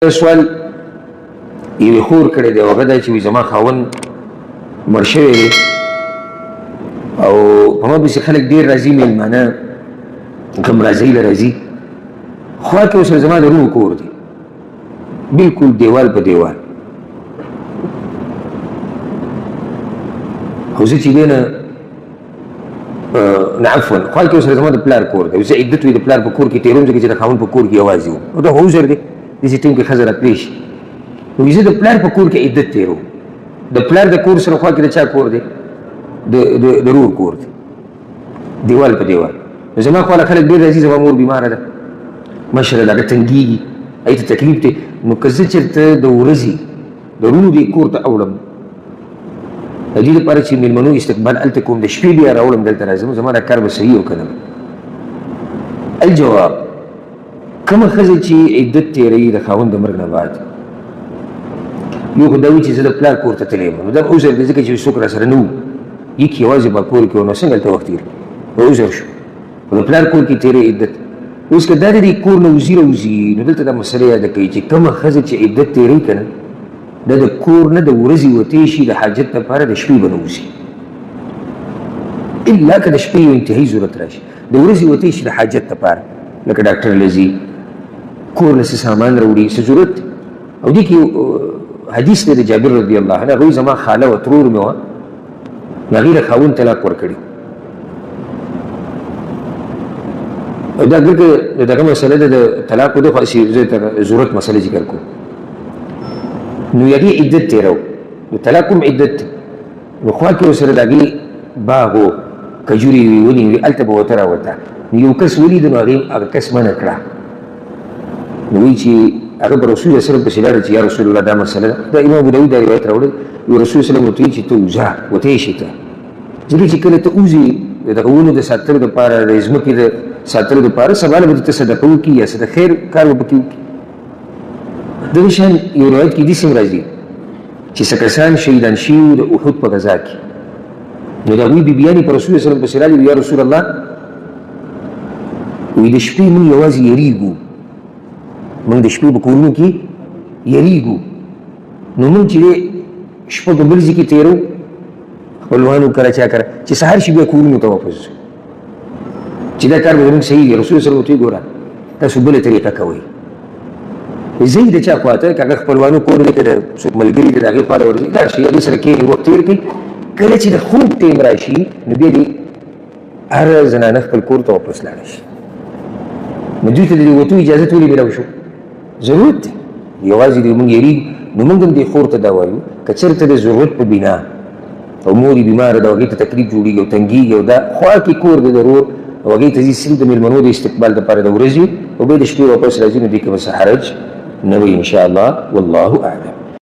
سوال یوې خور کړی دی او هغه دا چې وایي زما خاوند مړ شوی دی او په ما پسې خلک ډېر راځي مېلمانه کم راځي له راځي خوا کې اوس زما د روح کور دی بلکل دیوال په دیوال او زه چې دی نه عفوا خوا کې اوس زما د پلار کور دی زه عدت وي د پلار په کور کې تېروم ځکه چې د خاوند په کور کې یوازې وم نو دا خو عذر دی داسې ټیم کې ښځه راتلی شي نو زه د پلار په کور کې عدت تېروم د پلار د کور سره خوا کې د چا کور دی د رور کور دی دیوال په دیوال نو زما خواله خلک ډېر راځي زما مور بیماره ده مشره ده هغه تنګېږي هغې ته تکلیف دی نو که زه چېرته د ورځې د رور دې کور ته اوړم د دې لپاره چې مېلمنو استقبال هلته کوم د شپې بیا راوړم دلته راځم زما دا کار به صحیح او که نه الجواب کومه ښځه چې عدت تېروي د خاوند د مرګ نه بعد یو خو دا وي چې زه د پلار کور ته تللی یم نو دا عذر دی ځکه چې څوک را سره نه وو یک یوازې په کور کې و نو څنګه هلته وخت تېر نو عذر شو خو د پلار کور کې تېری عدت اوس که دا د دې کور نه وځي راوځي نو دلته دا مسله یاده کوي چې کومه ښځه چې عدت تېروي که نه دا د کور نه د ورځې وتې شي د حاجت لپاره د شپې به نه وځي الا که د شپې یو انتهایي ضرورت راشي د ورځې وتې شي د حاجت لپاره لکه ډاکټر له ځي کور نه څه سامان راوړي څه ضرورت او دې کې حدیث دی د جابر رضی الله عنه هغوی زما خاله وه ترور مې وه نو هغې له خاوند طلاق ورکړي او دا ګرګه د دغه مسله ده د طلاق په دغه زه ضرورت مسله ذکر کوم نو هغې عدت تېرو د طلاق کوم عدت دی نو خوا کې ورسره د هغې باغ و کجورې وي ونې وي هلته به ورته راوته نو یو کس ولید نو هغه کس منع کړه نو وایي چې هغه به رسول الله صلی پسې لاړه چې یا رسول الله دا مسله ده دا امام ابو داود دا روایت راوړی وي رسول صلی الله ورته وایي چې ته وځه وتې شي ته ځکه چې کله ته وځې د دغه ونو د ساتلو دپاره د ځمکې د ساتلو دپاره سبا له به ته صدقه وکړي یا څه د خیر کار به پکې وکړي دغه شان یو روایت کې داسې هم راځي چې څه کسان شهیدان شوي وو د احد په غذا کې نو د هغوی بیبیانې په رسول صلی پسې راغلي یا رسول الله وایي د شپې موږ یوازې یریږو موږ د شپې په کورونو کې یریږو نو موږ چې شپه په بل ځای کې تېرو خپلوانو کره چا کره چې سهار شي بیا کورونو ته واپس ځو چې دا کار به زموږ صحیح دی رسول صلی ورته وایي ګوره تاسو بله طریقه کوئ ځئ د چا خوا ته که هغه خپلوانو کور دی که د څوک ملګري دی د هغې خوا ته ورځئ لاړ شئ هغې سره کښېنئ وخت تېر کړئ کله چې د خوب ټیم راشي نو بیا دې هر زنانه خپل کور ته واپس لاړه شي نو دوی ته د وتو اجازت ولې میلاو شو ضرورت دی یوازې د موږ یریږو نو موږ هم دې خور ته دا وایو که چېرته د ضرورت په بنا او مور یې بیماره ده او هغې ته تکلیف جوړېږي او تنګېږي او دا خوا کې کور دی ضرور او هغې ته ځي صرف د مېلمنو د استقبال دپاره د ورځې او بیا د شپې واپس راځي نو دې کې به څه حرج نه وي انشاءالله والله اعلم